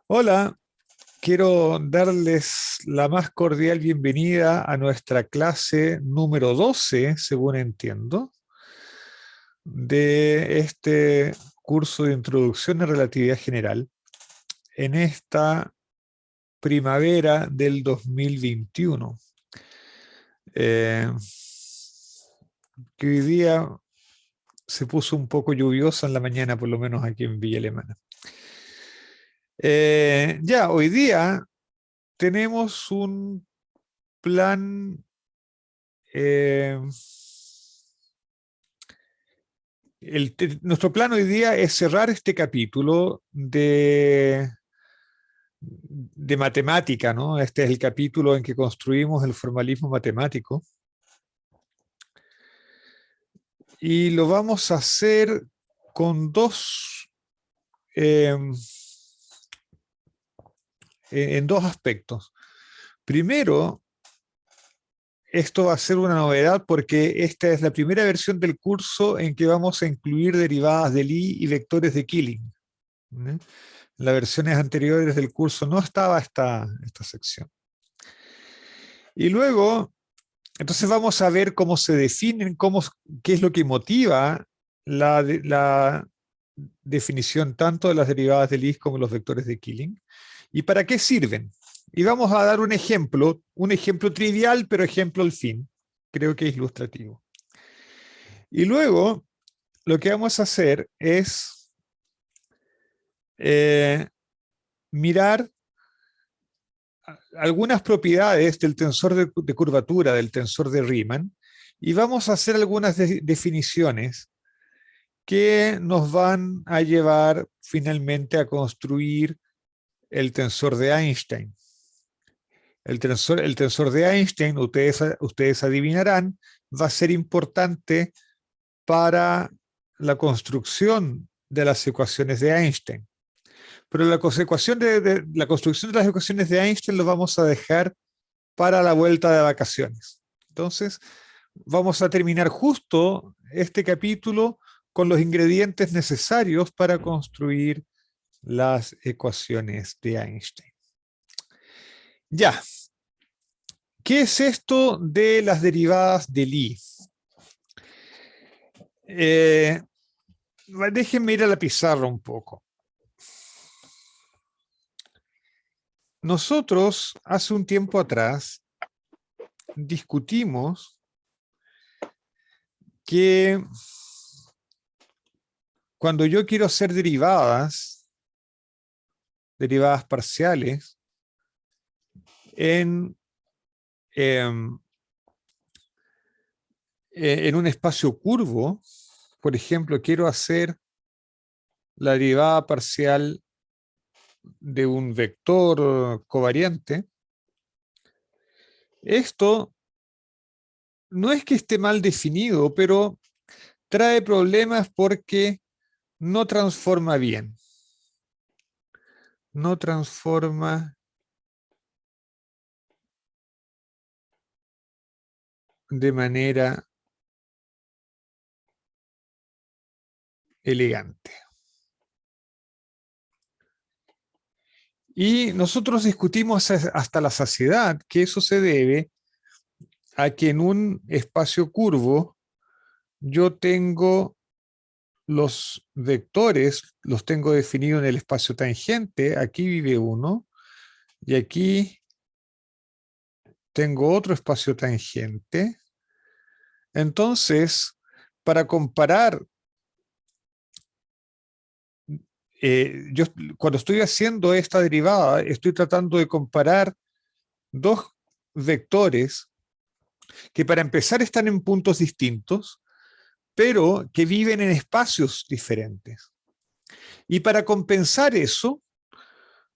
Hola, quiero darles la más cordial bienvenida a nuestra clase número 12, según entiendo, de este curso de Introducción a Relatividad General en esta primavera del 2021, eh, que hoy día se puso un poco lluviosa en la mañana, por lo menos aquí en Villa Alemana. Hoy día tenemos un plan. eh, Nuestro plan hoy día es cerrar este capítulo de matemática, ¿no? Este es el capítulo en que construimos el formalismo matemático y lo vamos a hacer con eh, en dos aspectos. Primero, esto va a ser una novedad porque esta es la primera versión del curso en que vamos a incluir derivadas de Lie y vectores de Killing, ¿no? En las versiones anteriores del curso no estaba esta sección. Y luego, entonces vamos a ver cómo se definen, qué es lo que motiva la definición tanto de las derivadas de Lie como los vectores de Killing, y para qué sirven. Y vamos a dar un ejemplo trivial, pero ejemplo al fin. Creo que es ilustrativo. Y luego, lo que vamos a hacer es mirar algunas propiedades del tensor de curvatura, del tensor de Riemann, y vamos a hacer algunas definiciones que nos van a llevar finalmente a construir el tensor de Einstein. El tensor de Einstein, ustedes adivinarán, va a ser importante para la construcción de las ecuaciones de Einstein. Pero la construcción de las ecuaciones de Einstein lo vamos a dejar para la vuelta de vacaciones. Entonces, vamos a terminar justo este capítulo con los ingredientes necesarios para construir las ecuaciones de Einstein. Ya, ¿qué es esto de las derivadas de Lie? Déjenme ir a la pizarra un poco. Nosotros, hace un tiempo atrás, discutimos que cuando yo quiero hacer derivadas parciales, en, em, en un espacio curvo, por ejemplo, quiero hacer la derivada parcial de un vector covariante, esto no es que esté mal definido, pero trae problemas porque no transforma bien. No transforma de manera elegante. Y nosotros discutimos hasta la saciedad que eso se debe a que en un espacio curvo yo tengo los vectores, los tengo definidos en el espacio tangente, aquí vive uno, y aquí tengo otro espacio tangente. Entonces, para comparar, yo cuando estoy haciendo esta derivada, estoy tratando de comparar dos vectores que para empezar están en puntos distintos, pero que viven en espacios diferentes. Y para compensar eso,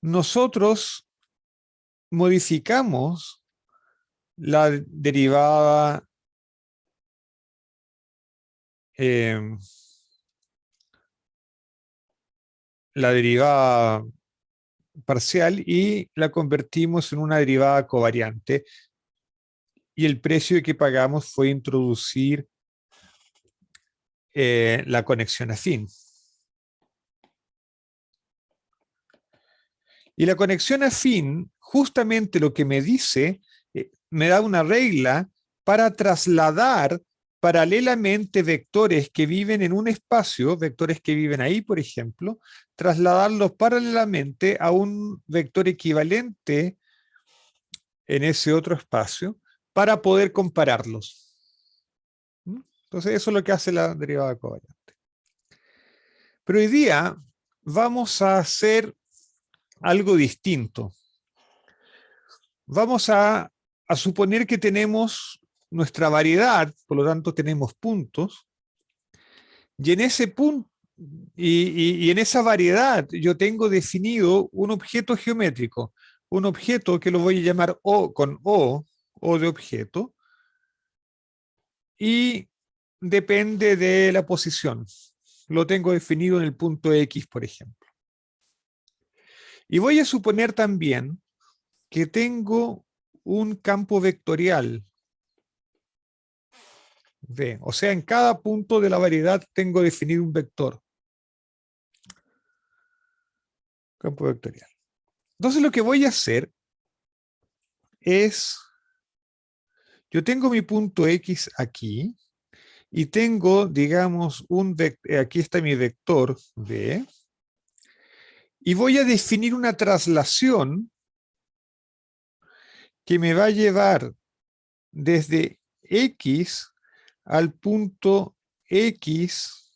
nosotros modificamos la derivada eh, la derivada parcial y la convertimos en una derivada covariante, y el precio que pagamos fue introducir la conexión afín. Y la conexión afín, justamente lo que me dice, me da una regla para trasladar paralelamente vectores que viven en un espacio, vectores que viven ahí, por ejemplo, trasladarlos paralelamente a un vector equivalente en ese otro espacio para poder compararlos. Entonces eso es lo que hace la derivada covariante. Pero hoy día vamos a hacer algo distinto. Vamos a suponer que tenemos nuestra variedad, por lo tanto tenemos puntos, y en ese punto, y en esa variedad yo tengo definido un objeto geométrico, un objeto que lo voy a llamar O con O de objeto, y depende de la posición. Lo tengo definido en el punto X, por ejemplo. Y voy a suponer también que tengo un campo vectorial V. O sea, en cada punto de la variedad tengo definido un vector. Campo vectorial. Entonces lo que voy a hacer es, yo tengo mi punto X aquí y tengo, digamos, aquí está mi vector V, y voy a definir una traslación que me va a llevar desde X al punto X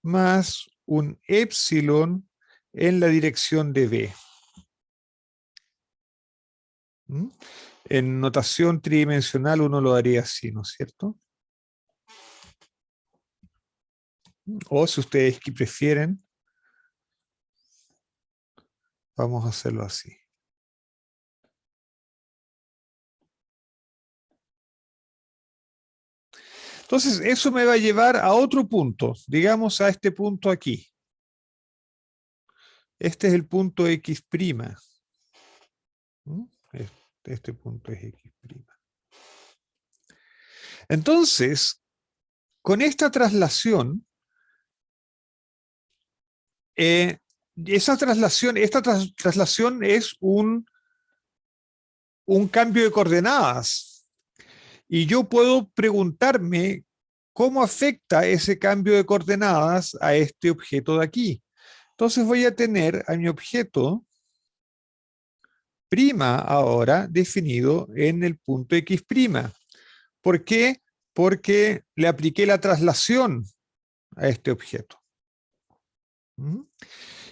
más un epsilon en la dirección de B. En notación tridimensional uno lo haría así, ¿no es cierto? O si ustedes prefieren, vamos a hacerlo así. Entonces, eso me va a llevar a otro punto, digamos a este punto aquí. Este es el punto X'. Este punto es X'. Entonces, con esta traslación, esta traslación es un cambio de coordenadas. Y yo puedo preguntarme cómo afecta ese cambio de coordenadas a este objeto de aquí. Entonces voy a tener a mi objeto prima ahora definido en el punto X'. ¿Por qué? Porque le apliqué la traslación a este objeto.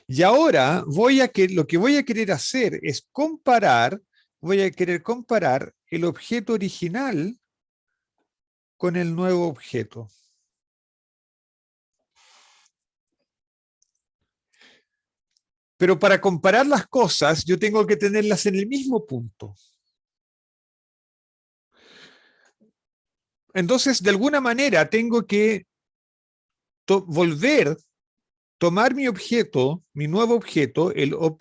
Y ahora lo que voy a querer hacer es voy a querer comparar el objeto original con el nuevo objeto. Pero para comparar las cosas, yo tengo que tenerlas en el mismo punto. Entonces, de alguna manera, tengo que tomar mi objeto, mi nuevo objeto, el O',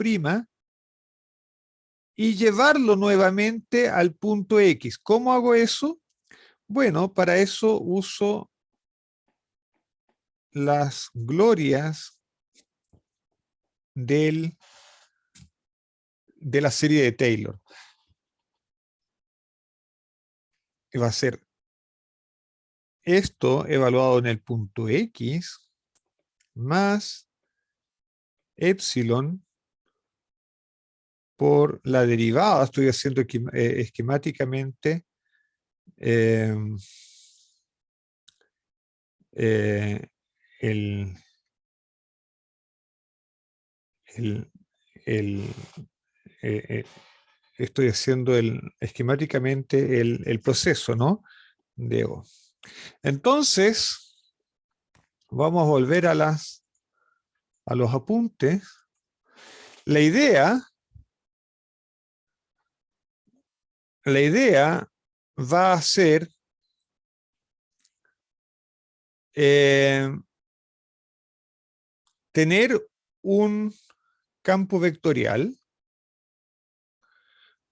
y llevarlo nuevamente al punto X. ¿Cómo hago eso? Bueno, para eso uso las glorias de la serie de Taylor. Que va a ser esto evaluado en el punto X más epsilon por la derivada. Estoy haciendo esquemáticamente el, estoy haciendo esquemáticamente el proceso, ¿no? De O. Entonces, vamos a volver a los apuntes. La idea va a ser tener un campo vectorial,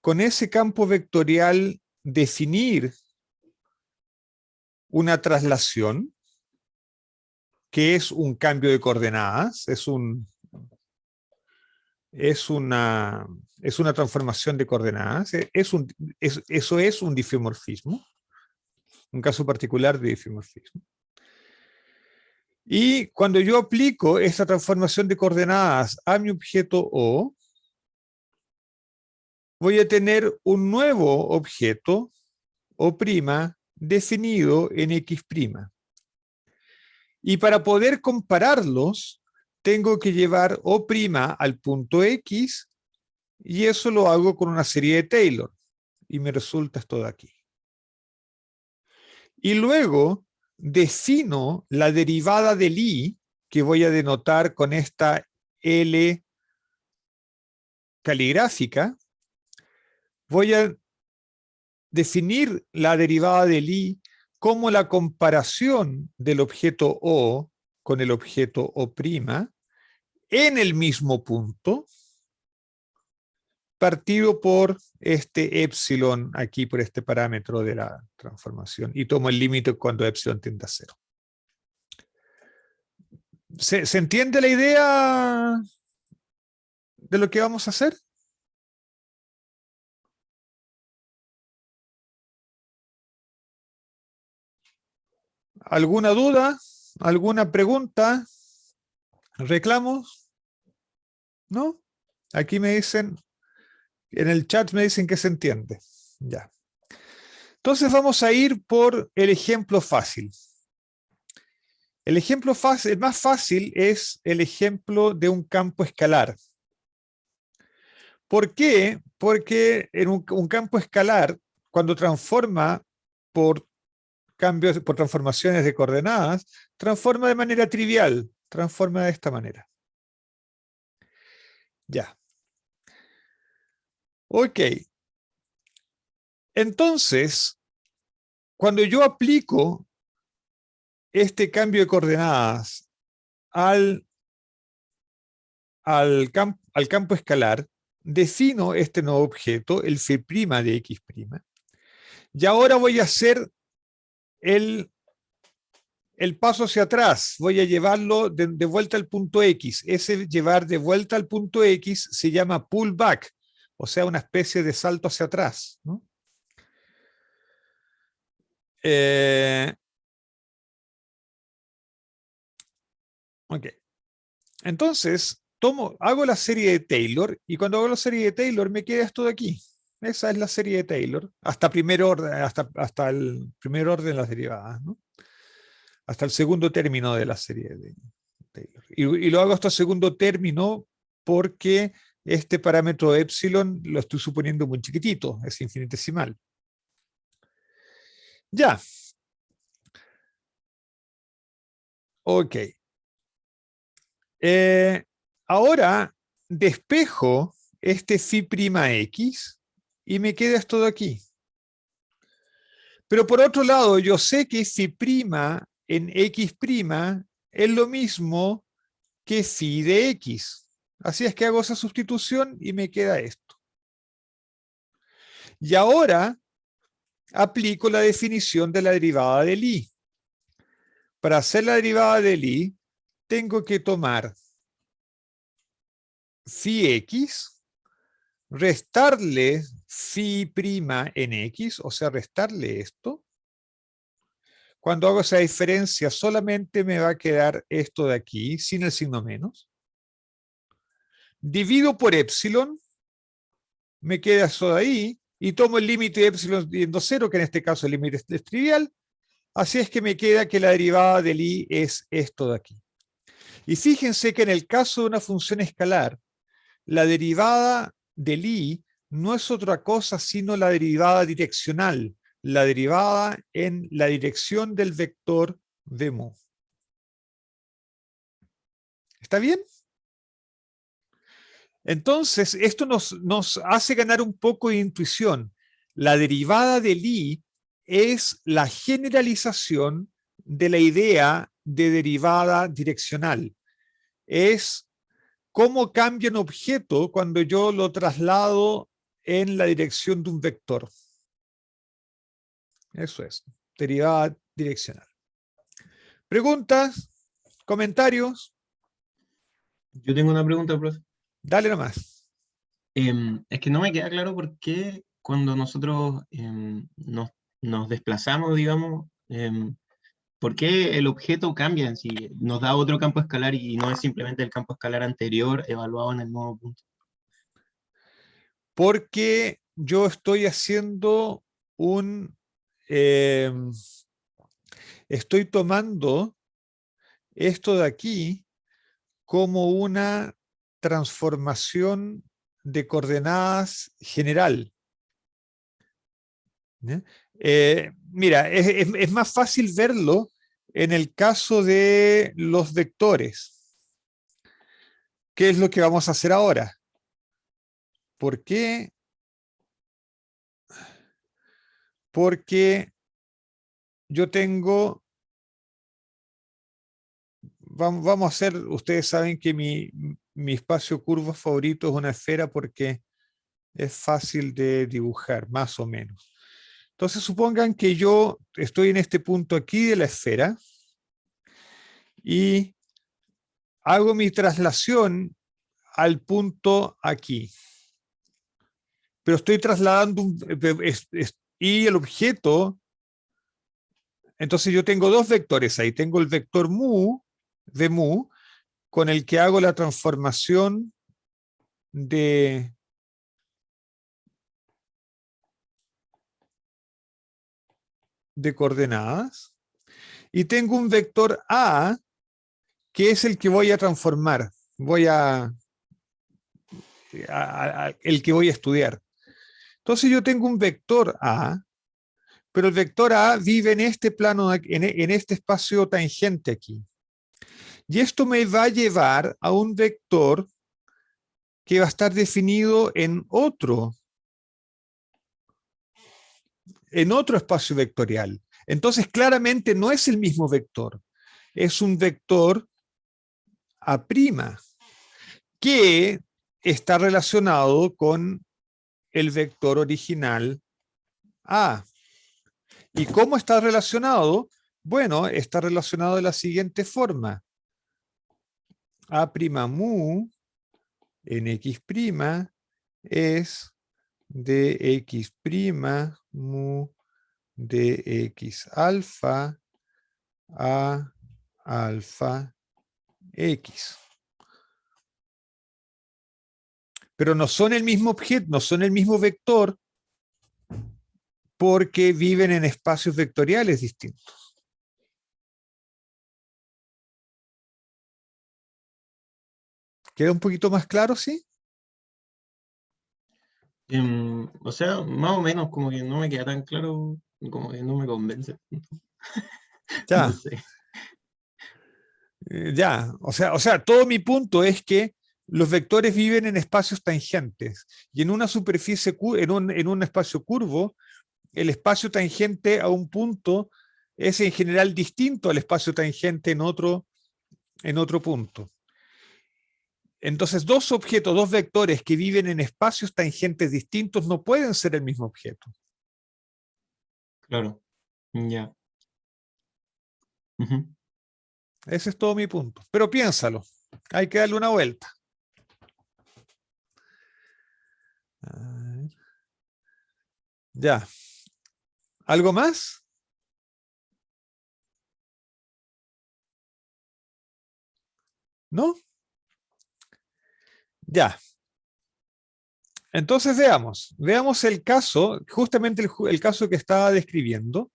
con ese campo vectorial definir una traslación, que es un cambio de coordenadas, es un es una transformación de coordenadas, eso es un difeomorfismo, un caso particular de difeomorfismo. Y cuando yo aplico esta transformación de coordenadas a mi objeto O, voy a tener un nuevo objeto O' definido en X'. Y para poder compararlos, tengo que llevar O' al punto X, y eso lo hago con una serie de Taylor, y me resulta esto de aquí. Y luego defino la derivada del I, que voy a denotar con esta L caligráfica. Voy a definir la derivada del I como la comparación del objeto O con el objeto O' en el mismo punto, partido por este epsilon aquí, por este parámetro de la transformación, y tomo el límite cuando epsilon tiende a 0. ¿Se entiende la idea de lo que vamos a hacer? ¿Alguna duda? ¿Alguna pregunta? ¿Reclamos? ¿No? Aquí me dicen, en el chat me dicen que se entiende. Ya. Entonces vamos a ir por el ejemplo fácil. El ejemplo fácil, el más fácil es el ejemplo de un campo escalar. ¿Por qué? Porque en un campo escalar, cuando transforma por cambios, por transformaciones de coordenadas, transforma de manera trivial, transforma de esta manera. Ya. Ok. Entonces, cuando yo aplico este cambio de coordenadas al campo escalar, defino este nuevo objeto, el phi' de X', y ahora voy a hacer el paso hacia atrás, voy a llevarlo de vuelta al punto X. Ese llevar de vuelta al punto X se llama pullback, o sea, una especie de salto hacia atrás, ¿no? Ok. Entonces, hago la serie de Taylor, y cuando hago la serie de Taylor me queda esto de aquí. Esa es la serie de Taylor, hasta primer orden, hasta el primer orden de las derivadas, ¿no? Hasta el segundo término de la serie de Taylor. Y lo hago hasta el segundo término porque este parámetro epsilon lo estoy suponiendo muy chiquitito, es infinitesimal. Ya. Ok. Ahora despejo este phi'(x) y me queda esto de aquí. Pero por otro lado, yo sé que phi' en X' es lo mismo que phi de X. Así es que hago esa sustitución y me queda esto. Y ahora aplico la definición de la derivada del I. Para hacer la derivada del I, tengo que tomar phi(x), restarle phi' en X, o sea, restarle esto. Cuando hago esa diferencia, solamente me va a quedar esto de aquí, sin el signo menos. Divido por epsilon, me queda eso de ahí, y tomo el límite de epsilon yendo 0, que en este caso el límite es trivial. Así es que me queda que la derivada del I es esto de aquí. Y fíjense que en el caso de una función escalar, la derivada del I no es otra cosa sino la derivada direccional, la derivada en la dirección del vector de mu. ¿Está bien? Entonces, esto nos hace ganar un poco de intuición. La derivada del I es la generalización de la idea de derivada direccional. Es cómo cambia un objeto cuando yo lo traslado en la dirección de un vector. Eso es, derivada direccional. ¿Preguntas? ¿Comentarios? Yo tengo una pregunta, profe. Dale nomás. Es que no me queda claro por qué cuando nosotros nos desplazamos, digamos, ¿por qué el objeto cambia en sí? Nos da otro campo escalar y no es simplemente el campo escalar anterior evaluado en el nuevo punto. Porque yo estoy haciendo un... eh, estoy tomando esto de aquí como una transformación de coordenadas general. ¿Ya? Mira, es más fácil verlo en el caso de los vectores. ¿Qué es lo que vamos a hacer ahora? ¿Por qué? Porque yo tengo, vamos a hacer, ustedes saben que mi espacio curvo favorito es una esfera porque es fácil de dibujar, más o menos. Entonces supongan que yo estoy en este punto aquí de la esfera y hago mi traslación al punto aquí. Pero estoy trasladando y el objeto, entonces yo tengo dos vectores ahí. Tengo el vector mu, de mu, con el que hago la transformación de, de coordenadas. Y tengo un vector a, que es el que voy a transformar. El que voy a estudiar. Entonces yo tengo un vector a, pero el vector a vive en este plano, en este espacio tangente aquí. Y esto me va a llevar a un vector que va a estar definido en otro espacio vectorial. Entonces, claramente no es el mismo vector. Es un vector A', que está relacionado con el vector original A. ¿Y cómo está relacionado? Bueno, está relacionado de la siguiente forma. A' mu en X' es de X' mu de X alfa a alfa X. Pero no son el mismo objeto, no son el mismo vector porque viven en espacios vectoriales distintos. ¿Queda un poquito más claro, sí? O sea, más o menos como que no me queda tan claro, como que no me convence. No Ya, sé. ya. O sea, todo mi punto es que los vectores viven en espacios tangentes y en una superficie, en un espacio curvo, el espacio tangente a un punto es en general distinto al espacio tangente en otro punto. Entonces, dos objetos, dos vectores que viven en espacios tangentes distintos no pueden ser el mismo objeto. Claro, ya. Ujú. Ese es todo mi punto. Pero piénsalo, hay que darle una vuelta. Ya. ¿Algo más? ¿No? Ya. Entonces veamos el caso, justamente el caso que estaba describiendo,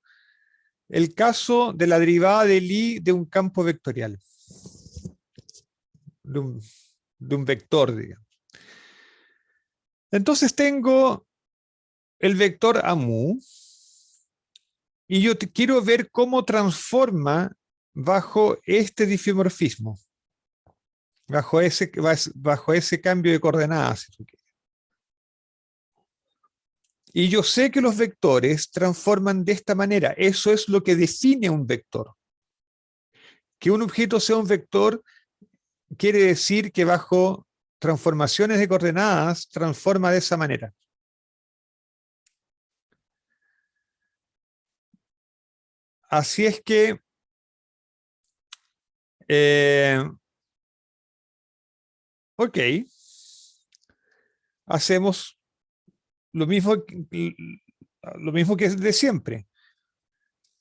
el caso de la derivada del I de un campo vectorial, de un, de un vector, digamos. Entonces tengo el vector AMU y yo quiero ver cómo transforma bajo este difeomorfismo, bajo ese cambio de coordenadas, si tú quieres. Y yo sé que los vectores transforman de esta manera. Eso es lo que define un vector. Que un objeto sea un vector quiere decir que bajo transformaciones de coordenadas transforma de esa manera. Así es que ok, hacemos lo mismo que es de siempre.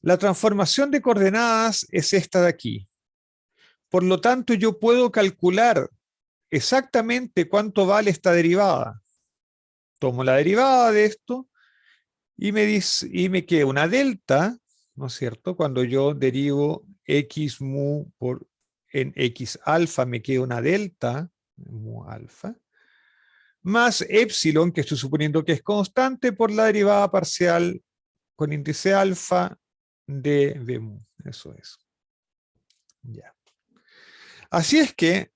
La transformación de coordenadas es esta de aquí. Por lo tanto, yo puedo calcular exactamente cuánto vale esta derivada. Tomo la derivada de esto y me queda una delta, ¿no es cierto? Cuando yo derivo x mu en x alfa, me queda una delta, mu alfa, más epsilon, que estoy suponiendo que es constante, por la derivada parcial con índice alfa de v mu. Eso es. Ya. Así es que,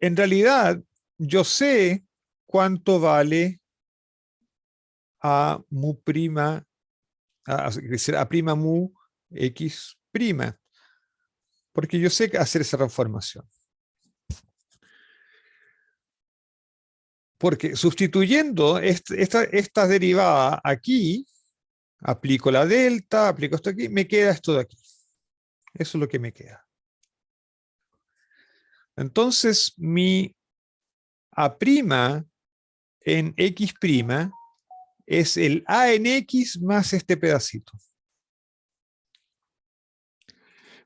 en realidad, yo sé cuánto vale a mu prima, a prima mu x prima, porque yo sé hacer esa transformación. Porque sustituyendo esta derivada aquí, aplico la delta, aplico esto aquí, me queda esto de aquí. Eso es lo que me queda. Entonces, mi A' en X' es el A en X más este pedacito.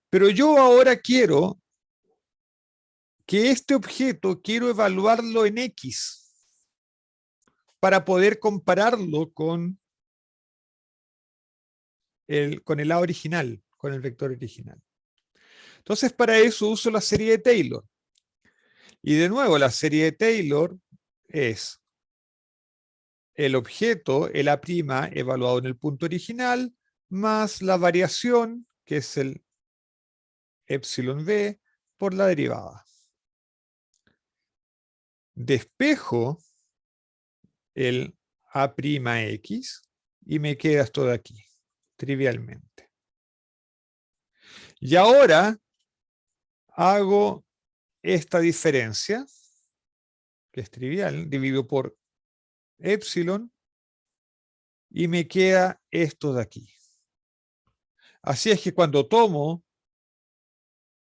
Pero yo ahora quiero que este objeto, quiero evaluarlo en X para poder compararlo con el A original, con el vector original. Entonces, para eso uso la serie de Taylor. Y de nuevo, la serie de Taylor es el objeto, el A' evaluado en el punto original, más la variación, que es el epsilon v, por la derivada. Despejo el A'x y me queda esto de aquí, trivialmente. Y ahora hago esta diferencia, que es trivial, divido por epsilon y me queda esto de aquí. Así es que cuando tomo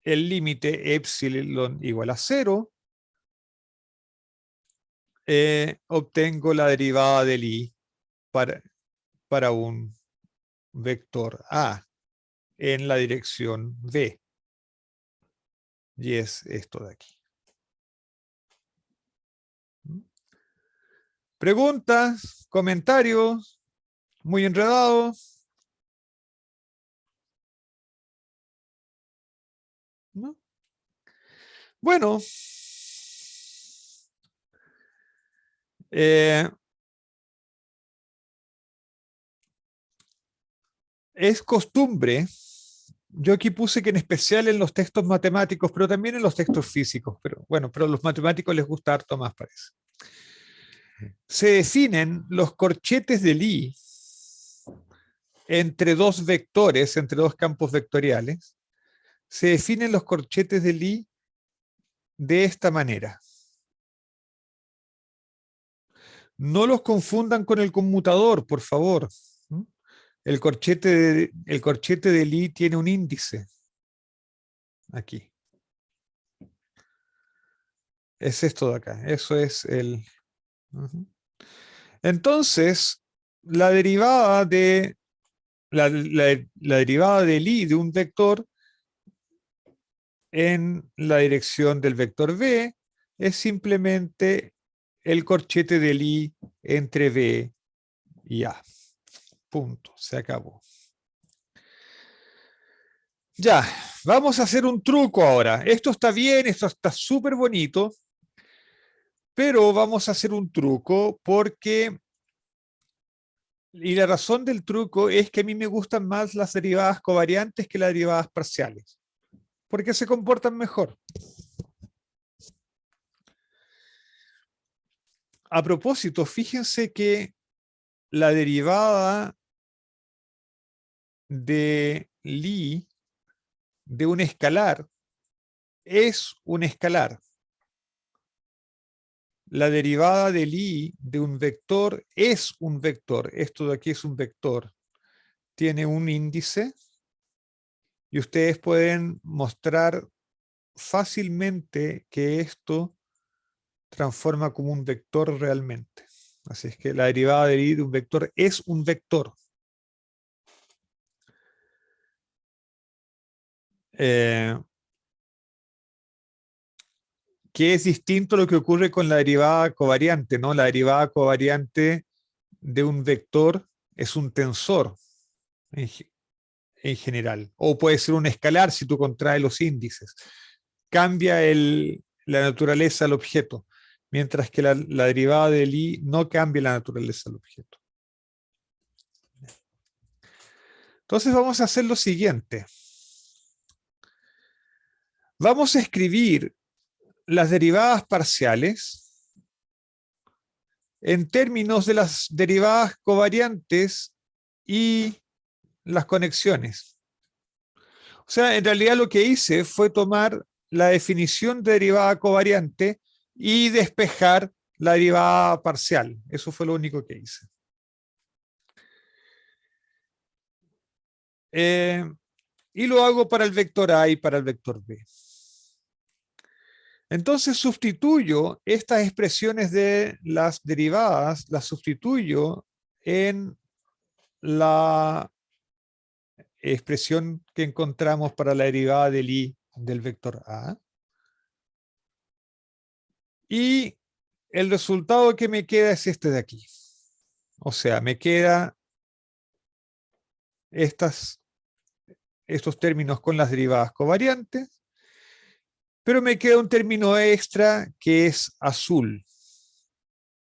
el límite epsilon igual a 0, obtengo la derivada del i para un vector A en la dirección v. Y es esto de aquí. ¿Preguntas? ¿Comentarios? ¿Muy enredados? ¿No? Bueno, es costumbre, yo aquí puse que en especial en los textos matemáticos, pero también en los textos físicos, pero bueno, pero a los matemáticos les gusta harto más, parece. Se definen los corchetes de Lie entre dos vectores, entre dos campos vectoriales. Se definen los corchetes de Lie de esta manera. No los confundan con el conmutador, por favor. El corchete de Lie tiene un índice. Aquí. Es esto de acá. Eso es el... Entonces, la derivada de la derivada de Lie de un vector en la dirección del vector v es simplemente el corchete de Lie entre v y a. Punto. Se acabó. Ya, vamos a hacer un truco ahora. Esto está bien, esto está súper bonito, pero vamos a hacer un truco porque... Y la razón del truco es que a mí me gustan más las derivadas covariantes que las derivadas parciales, porque se comportan mejor. A propósito, fíjense que la derivada de Lie de un escalar es un escalar. La derivada de Lie de un vector es un vector. Esto de aquí es un vector. Tiene un índice y ustedes pueden mostrar fácilmente que esto transforma como un vector realmente. Así es que la derivada de I de un vector es un vector. Que es distinto a lo que ocurre con la derivada covariante, ¿no? La derivada covariante de un vector es un tensor en, en general, o puede ser un escalar si tú contraes los índices. Cambia la naturaleza del objeto, mientras que la derivada del I no cambia la naturaleza del objeto. Entonces vamos a hacer lo siguiente. Vamos a escribir las derivadas parciales en términos de las derivadas covariantes y las conexiones. O sea, en realidad lo que hice fue tomar la definición de derivada covariante y despejar la derivada parcial. Eso fue lo único que hice. Y lo hago para el vector A y para el vector B. Entonces sustituyo estas expresiones de las derivadas, las sustituyo en la expresión que encontramos para la derivada del I del vector A. Y el resultado que me queda es este de aquí. O sea, me queda estos términos con las derivadas covariantes, pero me queda un término extra que es azul.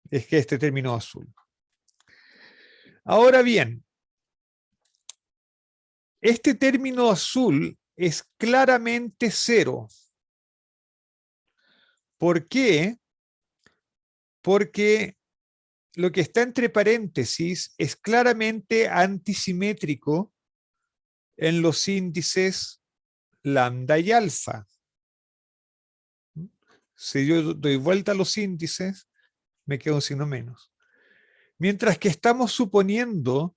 Es que este término azul. Ahora bien, este término azul es claramente cero. ¿Por qué? Porque lo que está entre paréntesis es claramente antisimétrico en los índices lambda y alfa. Si yo doy vuelta a los índices, me queda un signo menos. Mientras que estamos suponiendo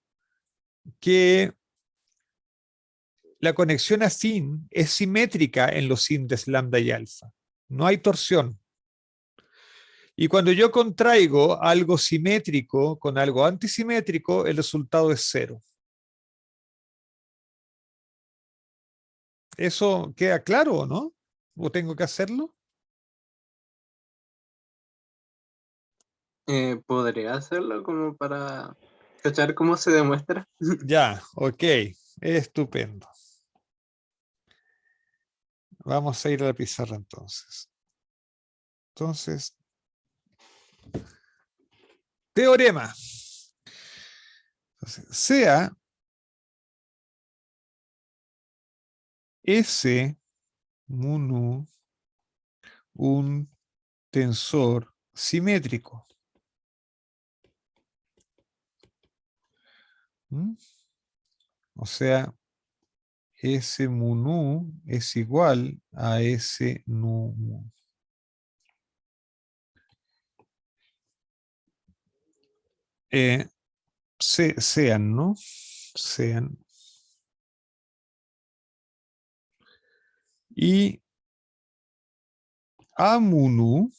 que la conexión afín es simétrica en los índices lambda y alfa. No hay torsión. Y cuando yo contraigo algo simétrico con algo antisimétrico, el resultado es cero. ¿Eso queda claro o no? ¿O tengo que hacerlo? ¿Podría hacerlo como para cachar cómo se demuestra? Ya, ok, estupendo. Vamos a ir a la pizarra entonces. Entonces, teorema. Entonces, sea S mu nu un tensor simétrico. ¿Mm? O sea, S mu nu es igual a S nu mu. Sean, ¿no? Sean. Y A mu nu,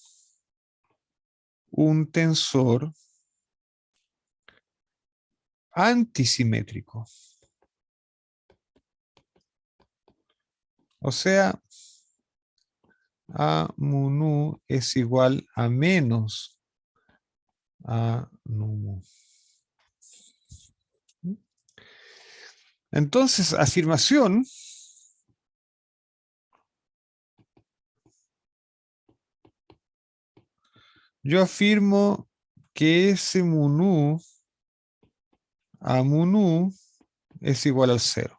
un tensor antisimétrico. O sea, A mu nu es igual a menos A nu mu. Entonces, afirmación. Yo afirmo que S mu nu a mu nu es igual al cero.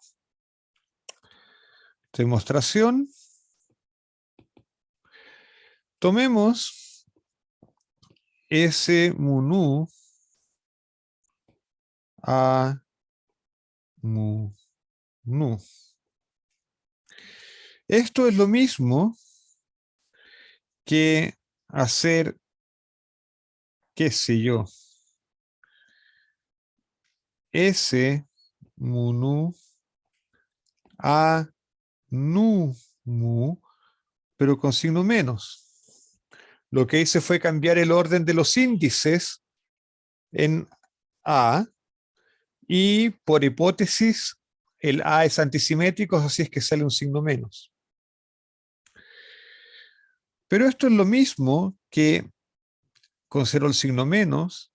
Demostración. Tomemos S mu nu a mu nu. Esto es lo mismo que hacer, qué sé yo, S mu nu a nu mu, pero con signo menos. lo que hice fue cambiar el orden de los índices en A, y por hipótesis el A es antisimétrico, así es que sale un signo menos. Pero esto es lo mismo que, considero el signo menos,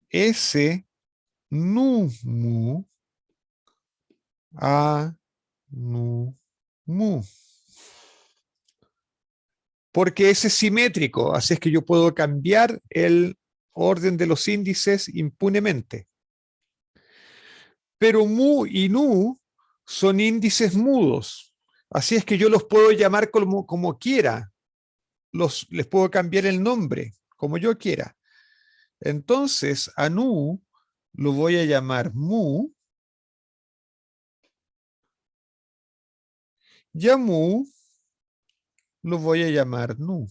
S nu mu A nu mu. Porque ese es simétrico, así es que yo puedo cambiar el orden de los índices impunemente. Pero mu y nu son índices mudos, así es que yo los puedo llamar como quiera, les puedo cambiar el nombre como yo quiera. Entonces a nu lo voy a llamar mu, y a mu lo voy a llamar nu.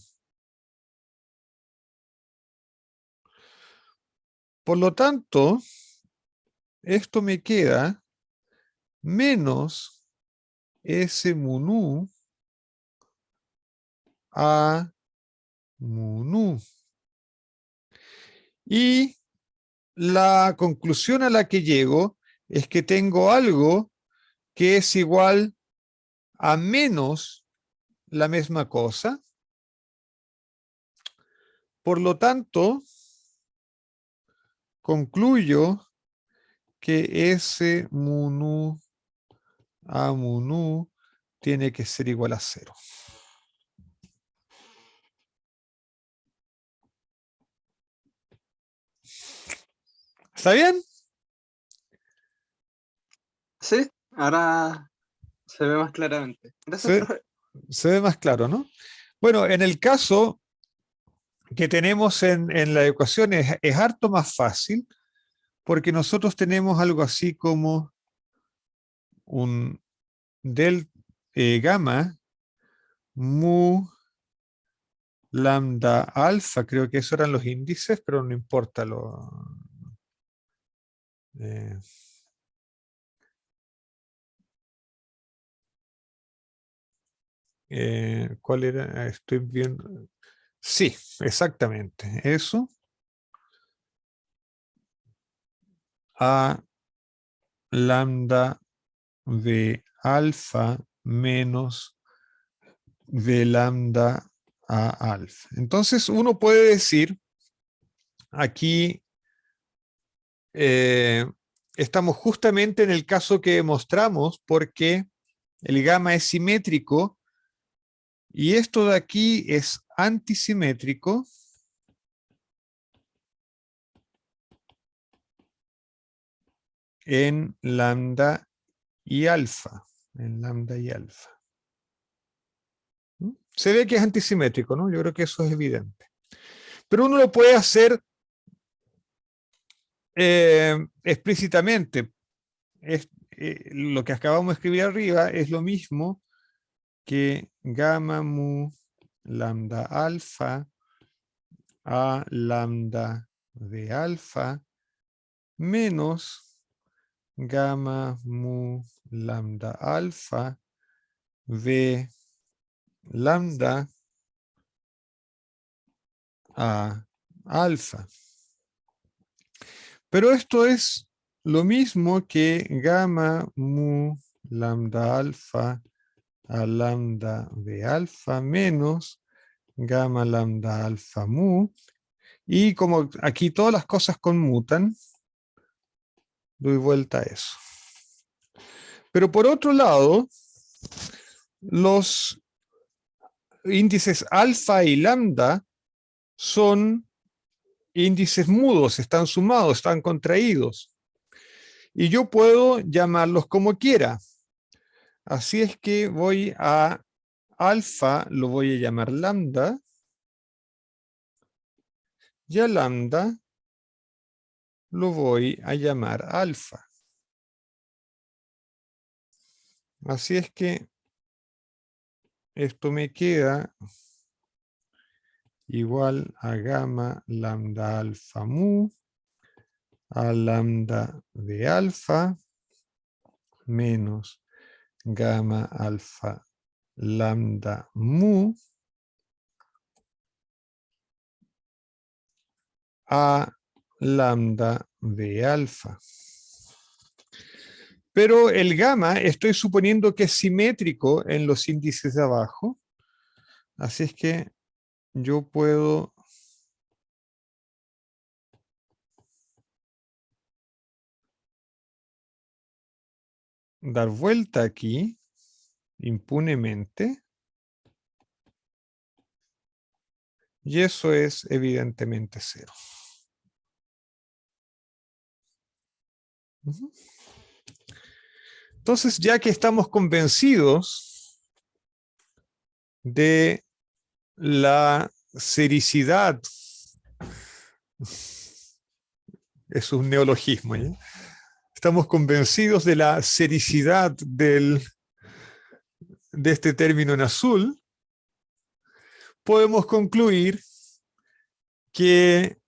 Por lo tanto, esto me queda menos S mu nu A mu nu. Y la conclusión a la que llego es que tengo algo que es igual a menos la misma cosa. Por lo tanto, concluyo que S mu nu A mu nu tiene que ser igual a 0. ¿Está bien? Sí, ahora se ve más claramente. Gracias, Se, profe. se ve más claro, ¿no? Bueno, en el caso que tenemos en la ecuación es harto más fácil, porque nosotros tenemos algo así como un del gamma mu lambda alfa, creo que esos eran los índices, pero no importa eh, ¿cuál era? Estoy viendo. Sí, exactamente. Eso a lambda de alfa menos de lambda a alfa. Entonces uno puede decir, aquí estamos justamente en el caso que demostramos, porque el gamma es simétrico y esto de aquí es antisimétrico. En lambda y alfa. En lambda y alfa. ¿Mm? Se ve que es antisimétrico, ¿no? Yo creo que eso es evidente. Pero uno lo puede hacer explícitamente. Lo que acabamos de escribir arriba es lo mismo que gamma mu lambda alfa a lambda de alfa menos gamma mu lambda alfa de lambda a alfa. Pero esto es lo mismo que gamma mu lambda alfa a lambda de alfa menos gamma lambda alfa mu. Y como aquí todas las cosas conmutan, doy vuelta a eso. Pero por otro lado, los índices alfa y lambda son índices mudos, están sumados, están contraídos. Y yo puedo llamarlos como quiera. Así es que voy a alfa, lo voy a llamar lambda, y a lambda lo voy a llamar alfa. Así es que esto me queda igual a gamma lambda alfa mu a lambda de alfa menos gamma alfa lambda mu a lambda de alfa. Pero el gamma estoy suponiendo que es simétrico en los índices de abajo. Así es que yo puedo dar vuelta aquí impunemente. Y eso es evidentemente 0. Entonces, ya que estamos convencidos de la sericidad, es un neologismo, ¿ya? Estamos convencidos de la sericidad de este término en azul, podemos concluir que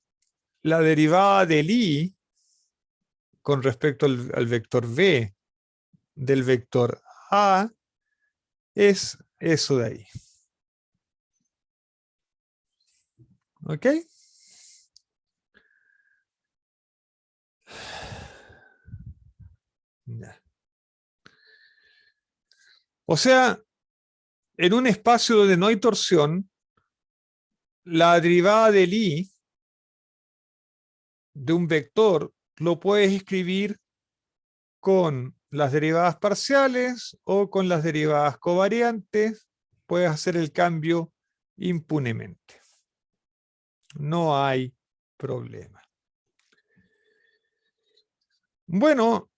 la derivada del i con respecto al vector b del vector a es eso de ahí. ¿Ok? Ya. O sea, en un espacio donde no hay torsión, la derivada del i de un vector lo puedes escribir con las derivadas parciales o con las derivadas covariantes. Puedes hacer el cambio impunemente. No hay problema. Bueno,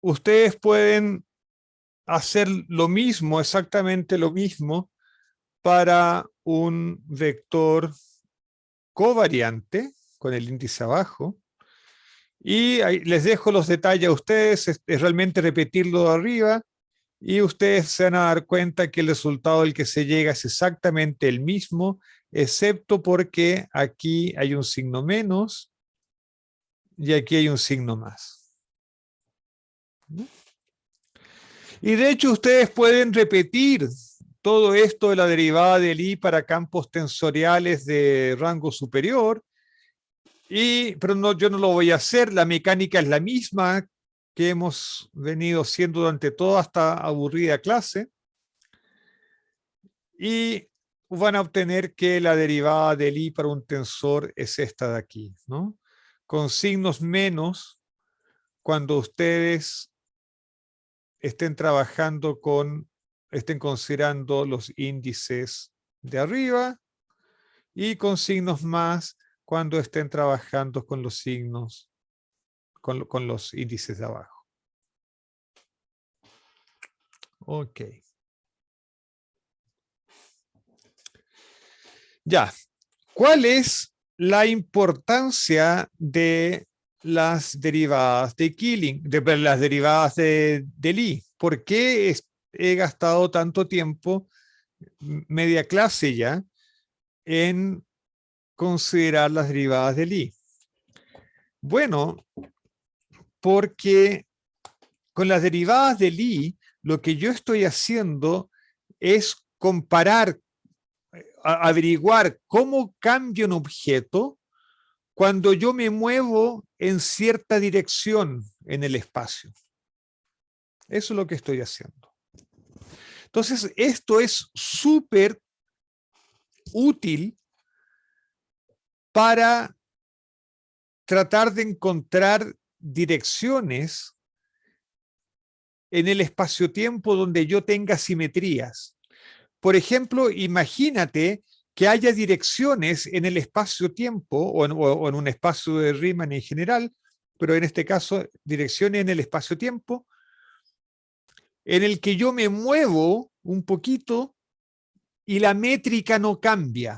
ustedes pueden hacer lo mismo, exactamente lo mismo, para un vector covariante con el índice abajo. Y ahí les dejo los detalles a ustedes, es realmente repetirlo de arriba, y ustedes se van a dar cuenta que el resultado al que se llega es exactamente el mismo, excepto porque aquí hay un signo menos y aquí hay un signo más. Y de hecho ustedes pueden repetir todo esto de la derivada del i para campos tensoriales de rango superior, pero no, yo no lo voy a hacer, la mecánica es la misma que hemos venido haciendo durante toda esta aburrida clase, y van a obtener que la derivada del i para un tensor es esta de aquí, ¿no? Con signos menos cuando ustedes estén trabajando estén considerando los índices de arriba, y con signos más cuando estén trabajando con los signos, con los índices de abajo. Ok. Ya. ¿Cuál es la importancia de las derivadas de Killing, de las derivadas de Lie? ¿Por qué he gastado tanto tiempo, media clase ya, en considerar las derivadas de Lie? Bueno, porque con las derivadas de Lie, lo que yo estoy haciendo es comparar, averiguar cómo cambia un objeto cuando yo me muevo en cierta dirección en el espacio. Eso es lo que estoy haciendo. Entonces, esto es súper útil para tratar de encontrar direcciones en el espacio-tiempo donde yo tenga simetrías. Por ejemplo, imagínate que haya direcciones en el espacio-tiempo o en un espacio de Riemann en general, pero en este caso direcciones en el espacio-tiempo en el que yo me muevo un poquito y la métrica no cambia.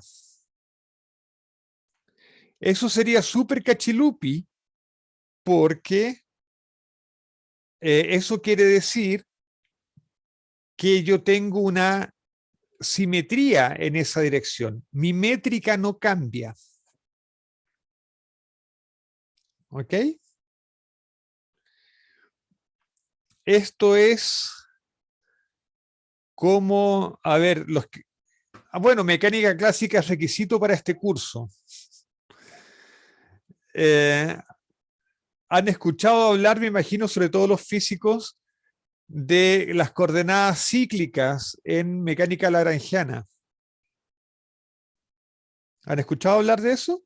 Eso sería súper cachilupi, porque eso quiere decir que yo tengo una simetría en esa dirección. Mi métrica no cambia. ¿Ok? Esto es cómo, a ver, bueno, mecánica clásica es requisito para este curso. Han escuchado hablar, me imagino, sobre todo los físicos, de las coordenadas cíclicas en mecánica lagrangiana. ¿Han escuchado hablar de eso?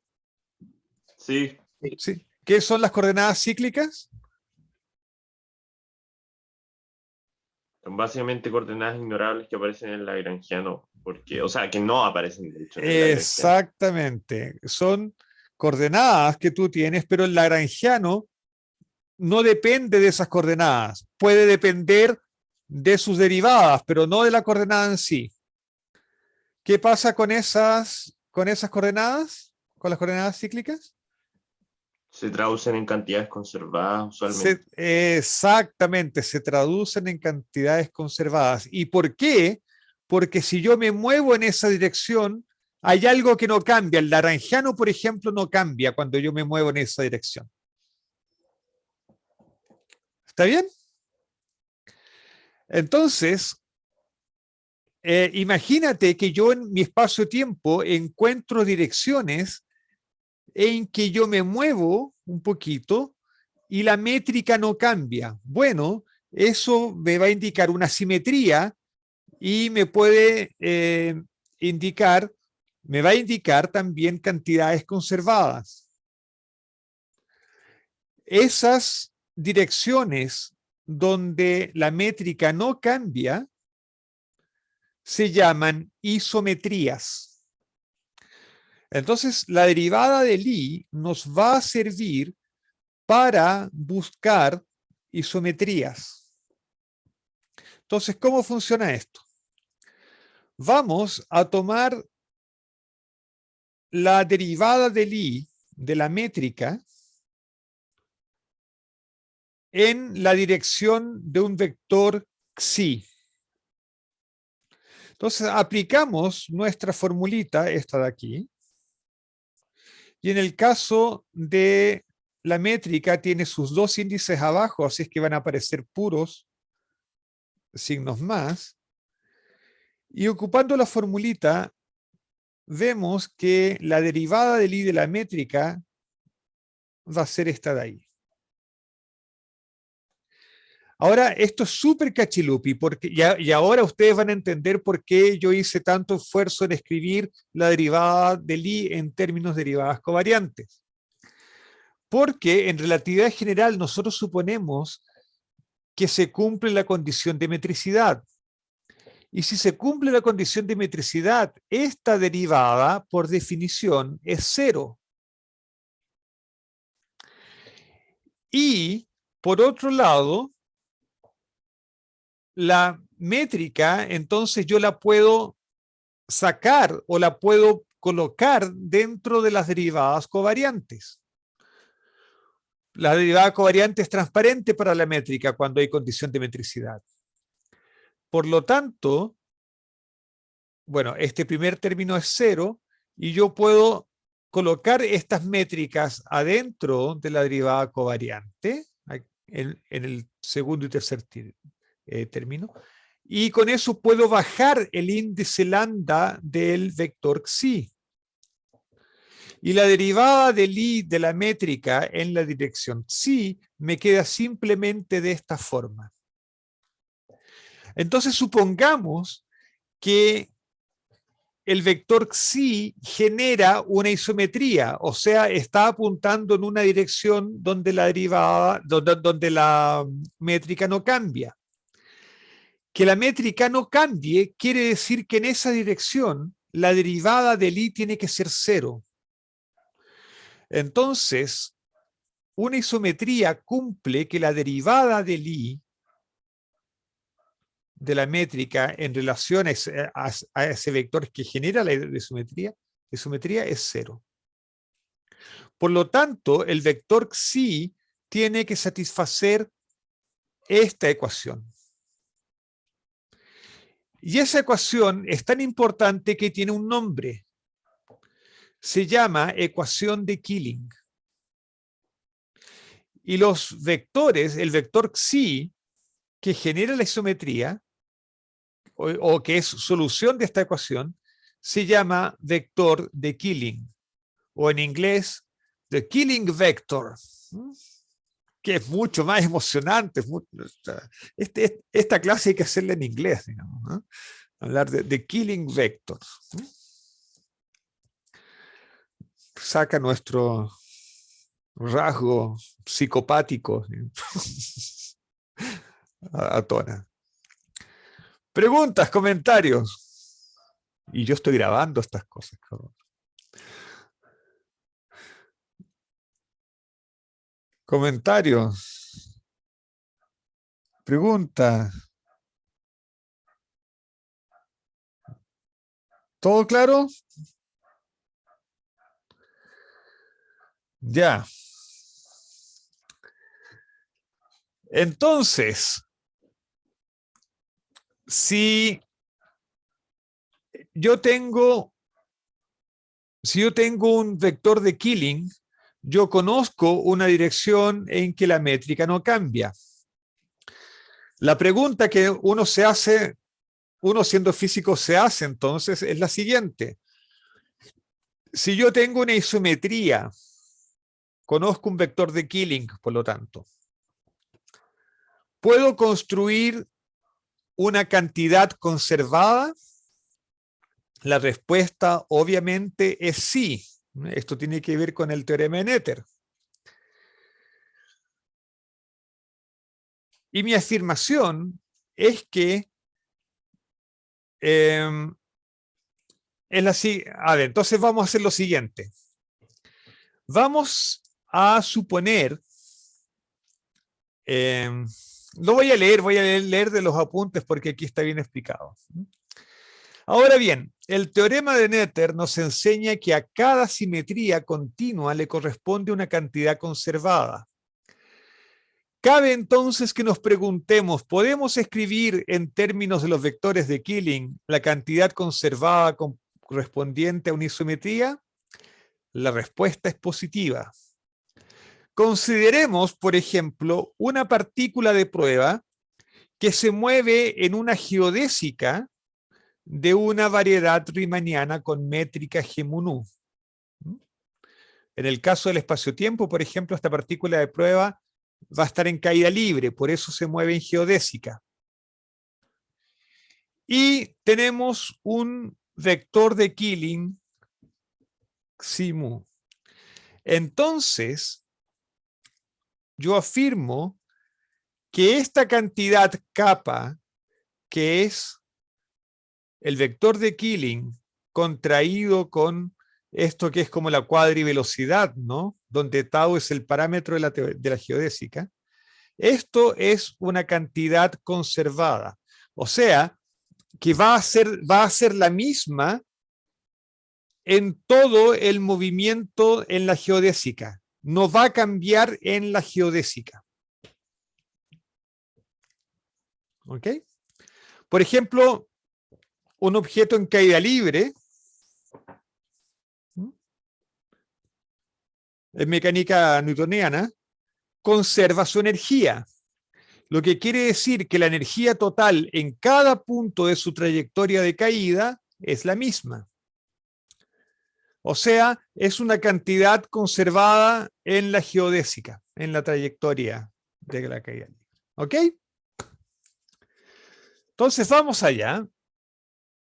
Sí. Sí. ¿Qué son las coordenadas cíclicas? Son básicamente coordenadas ignorables que aparecen en el lagrangiano, porque, o sea, que no aparecen de hecho en el lagrangiano. Exactamente. Son coordenadas que tú tienes, pero el lagrangiano no depende de esas coordenadas. Puede depender de sus derivadas, pero no de la coordenada en sí. ¿Qué pasa con esas coordenadas? ¿Con las coordenadas cíclicas? Se traducen en cantidades conservadas usualmente. Exactamente, se traducen en cantidades conservadas. ¿Y por qué? Porque si yo me muevo en esa dirección, hay algo que no cambia. El lagrangiano, por ejemplo, no cambia cuando yo me muevo en esa dirección. ¿Está bien? Entonces, imagínate que yo en mi espacio-tiempo encuentro direcciones en que yo me muevo un poquito y la métrica no cambia. Bueno, eso me va a indicar una simetría y me puede me va a indicar también cantidades conservadas. Esas direcciones donde la métrica no cambia se llaman isometrías. Entonces, la derivada de Lie nos va a servir para buscar isometrías. Entonces, ¿cómo funciona esto? Vamos a tomar la derivada de Lie de la métrica en la dirección de un vector xi. Entonces, aplicamos nuestra formulita, esta de aquí, y en el caso de la métrica tiene sus dos índices abajo, así es que van a aparecer puros signos más. Y ocupando la formulita, vemos que la derivada del I de la métrica va a ser esta de ahí. Ahora, esto es súper cachilupi, porque y ahora ustedes van a entender por qué yo hice tanto esfuerzo en escribir la derivada del I en términos de derivadas covariantes. Porque en relatividad general nosotros suponemos que se cumple la condición de metricidad. Y si se cumple la condición de metricidad, esta derivada, por definición, es cero. Y, por otro lado, la métrica, entonces yo la puedo sacar o la puedo colocar dentro de las derivadas covariantes. La derivada covariante es transparente para la métrica cuando hay condición de metricidad. Por lo tanto, bueno, este primer término es cero y yo puedo colocar estas métricas adentro de la derivada covariante en el segundo y tercer término, y con eso puedo bajar el índice lambda del vector xi. Y la derivada del I de la métrica en la dirección xi me queda simplemente de esta forma. Entonces supongamos que el vector xi genera una isometría, o sea, está apuntando en una dirección donde la derivada, donde la métrica no cambia. Que la métrica no cambie quiere decir que en esa dirección la derivada del I tiene que ser cero. Entonces, una isometría cumple que la derivada del I de la métrica en relación a ese vector que genera la isometría es cero. Por lo tanto, el vector xi tiene que satisfacer esta ecuación. Y esa ecuación es tan importante que tiene un nombre. Se llama ecuación de Killing. Y los vectores, el vector xi que genera la isometría, o que es solución de esta ecuación, se llama vector de Killing, o en inglés, the Killing vector, que es mucho más emocionante. Esta clase hay que hacerla en inglés, digamos, ¿no? Hablar de Killing vector. Saca nuestro rasgo psicopático a tona. Preguntas, comentarios. Y yo estoy grabando estas cosas, cabrón. Comentarios. Preguntas. ¿Todo claro? Ya. Entonces, si yo tengo un vector de Killing, yo conozco una dirección en que la métrica no cambia. La pregunta que uno se hace, uno siendo físico se hace entonces, es la siguiente. Si yo tengo una isometría, conozco un vector de Killing, por lo tanto, ¿puedo construir una cantidad conservada? La respuesta obviamente es sí. Esto tiene que ver con el teorema de Noether. Y mi afirmación es que entonces vamos a hacer lo siguiente. Vamos a suponer, lo voy a leer de los apuntes porque aquí está bien explicado. Ahora bien, el teorema de Noether nos enseña que a cada simetría continua le corresponde una cantidad conservada. Cabe entonces que nos preguntemos, ¿podemos escribir en términos de los vectores de Killing la cantidad conservada correspondiente a una isometría? La respuesta es positiva. Consideremos, por ejemplo, una partícula de prueba que se mueve en una geodésica de una variedad riemanniana con métrica G mun U. En el caso del espacio-tiempo, por ejemplo, esta partícula de prueba va a estar en caída libre, por eso se mueve en geodésica. Y tenemos un vector de Killing Xi mu. Entonces, yo afirmo que esta cantidad kappa, que es el vector de Killing contraído con esto que es como la cuadrivelocidad, ¿no? Donde tau es el parámetro de la geodésica. Esto es una cantidad conservada. O sea, que va a ser la misma en todo el movimiento en la geodésica. No va a cambiar en la geodésica. ¿Ok? Por ejemplo, un objeto en caída libre, en mecánica newtoniana, conserva su energía. Lo que quiere decir que la energía total en cada punto de su trayectoria de caída es la misma. O sea, es una cantidad conservada en la geodésica, en la trayectoria de la caída. ¿Ok? Entonces vamos allá.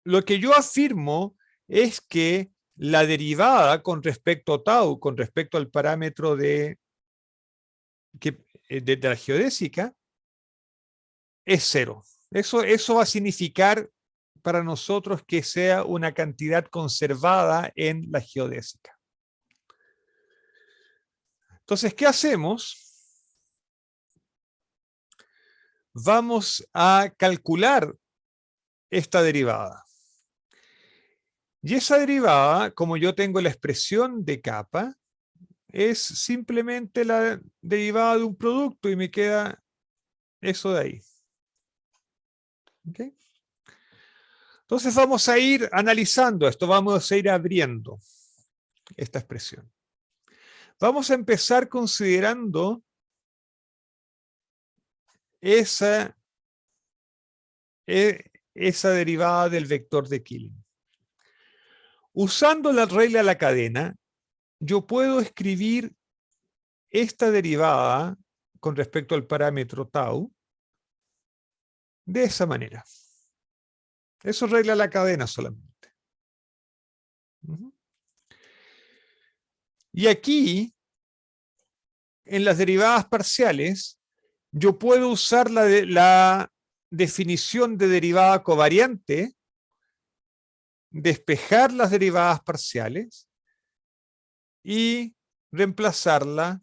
Lo que yo afirmo es que la derivada con respecto a tau, con respecto al parámetro de la geodésica, es cero. Eso va a significar para nosotros que sea una cantidad conservada en la geodésica. Entonces, ¿qué hacemos? Vamos a calcular esta derivada. Y esa derivada, como yo tengo la expresión de kappa, es simplemente la derivada de un producto y me queda eso de ahí. ¿Okay? Entonces vamos a ir analizando esto, vamos a ir abriendo esta expresión. Vamos a empezar considerando esa esa derivada del vector de Killing. Usando la regla de la cadena, yo puedo escribir esta derivada con respecto al parámetro tau de esa manera. Eso es regla de la cadena solamente. Y aquí, en las derivadas parciales, yo puedo usar la definición de derivada covariante, despejar las derivadas parciales y reemplazarla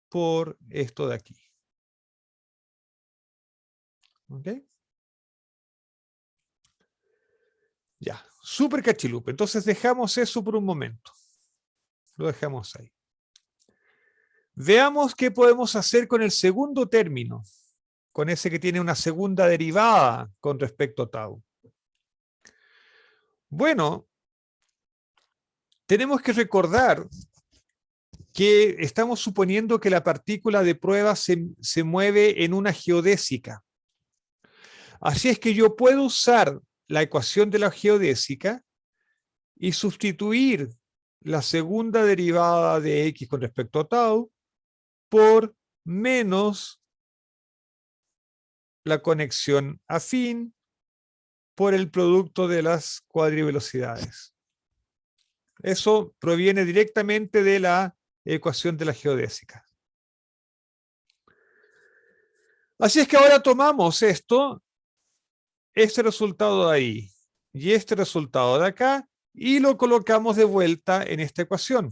por esto de aquí. ¿Ok? Ya, súper cachilupe. Entonces dejamos eso por un momento. Lo dejamos ahí. Veamos qué podemos hacer con el segundo término, con ese que tiene una segunda derivada con respecto a tau. Bueno, tenemos que recordar que estamos suponiendo que la partícula de prueba se mueve en una geodésica. Así es que yo puedo usar la ecuación de la geodésica y sustituir la segunda derivada de x con respecto a tau por menos la conexión afín por el producto de las cuadrivelocidades. Eso proviene directamente de la ecuación de la geodésica. Así es que ahora tomamos esto, este resultado de ahí y este resultado de acá, y lo colocamos de vuelta en esta ecuación.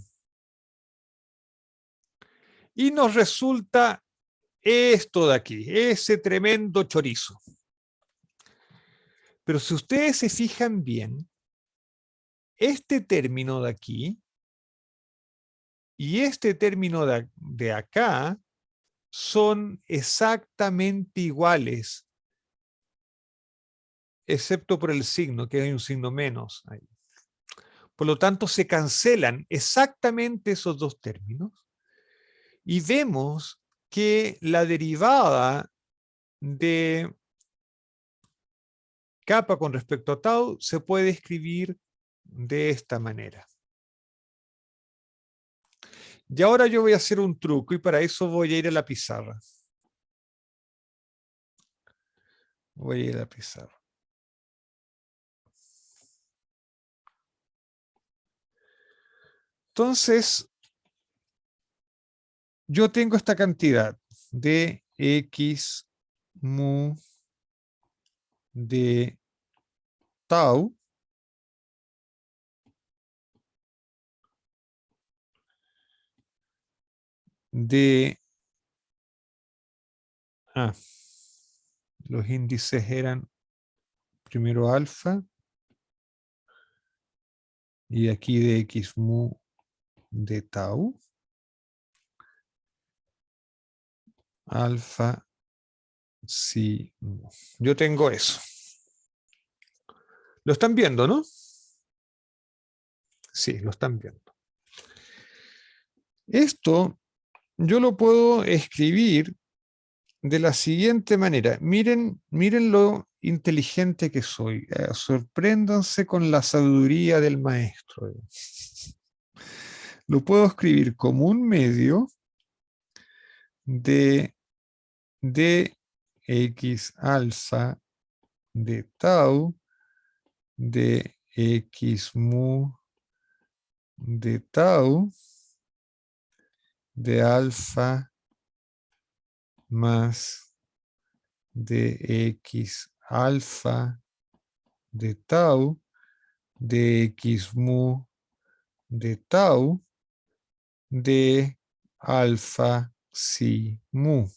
Y nos resulta esto de aquí, ese tremendo chorizo. Pero si ustedes se fijan bien, este término de aquí y este término de acá son exactamente iguales, excepto por el signo, que hay un signo menos ahí. Por lo tanto, se cancelan exactamente esos dos términos y vemos que la derivada de kappa con respecto a tau se puede escribir de esta manera. Y ahora yo voy a hacer un truco y para eso voy a ir a la pizarra. Voy a ir a la pizarra. Entonces, yo tengo esta cantidad de x mu de tau de... los índices eran primero alfa y aquí de x mu de tau. Alfa, sí. Yo tengo eso. ¿Lo están viendo, no? Sí, lo están viendo. Esto yo lo puedo escribir de la siguiente manera. Miren lo inteligente que soy. Sorpréndanse con la sabiduría del maestro. Lo puedo escribir como un medio de x alfa de tau de x mu de tau de alfa más de x alfa de tau de x mu de tau de alfa psi mu.